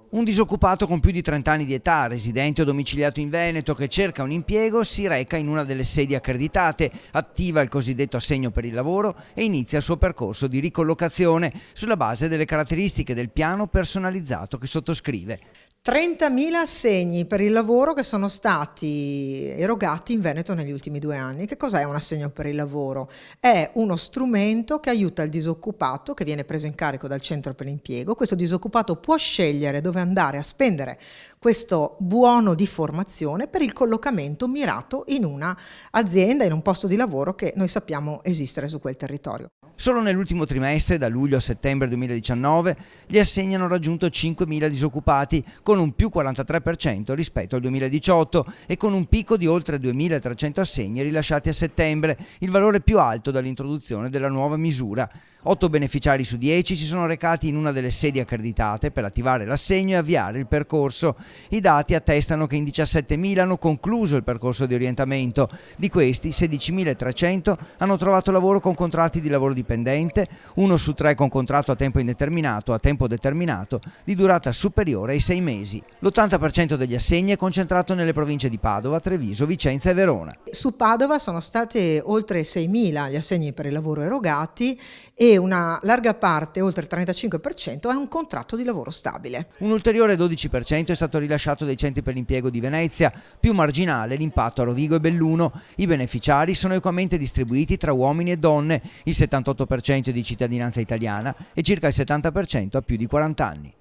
Un disoccupato con più di 30 anni di età, residente o domiciliato in Veneto, che cerca un impiego, si reca in una delle sedi accreditate, attiva il cosiddetto assegno per il lavoro e inizia il suo percorso di ricollocazione sulla base delle caratteristiche del piano personalizzato che sottoscrive. 30.000 assegni per il lavoro che sono stati erogati in Veneto negli ultimi 2 anni. Che cos'è un assegno per il lavoro? È uno strumento che aiuta il disoccupato, che viene preso in carico dal centro per l'impiego. Questo disoccupato può scegliere dove andare a spendere questo buono di formazione per il collocamento mirato in una azienda, in un posto di lavoro che noi sappiamo esistere su quel territorio. Solo nell'ultimo trimestre, da luglio a settembre 2019, gli assegni hanno raggiunto 5.000 disoccupati, con un più 43% rispetto al 2018 e con un picco di oltre 2.300 assegni rilasciati a settembre, il valore più alto dall'introduzione della nuova misura. 8 beneficiari su 10 si sono recati in una delle sedi accreditate per attivare l'assegno e avviare il percorso. I dati attestano che in 17.000 hanno concluso il percorso di orientamento. Di questi, 16.300 hanno trovato lavoro con contratti di lavoro dipendente, 1 su 3 con contratto a tempo indeterminato o a tempo determinato di durata superiore ai 6 mesi. L'80% degli assegni è concentrato nelle province di Padova, Treviso, Vicenza e Verona. Su Padova sono state oltre 6.000 gli assegni per il lavoro erogati e una larga parte, oltre il 35%, è un contratto di lavoro stabile. Un ulteriore 12% è stato rilasciato dai centri per l'impiego di Venezia, più marginale l'impatto a Rovigo e Belluno. I beneficiari sono equamente distribuiti tra uomini e donne, il 78% è di cittadinanza italiana e circa il 70% ha più di 40 anni.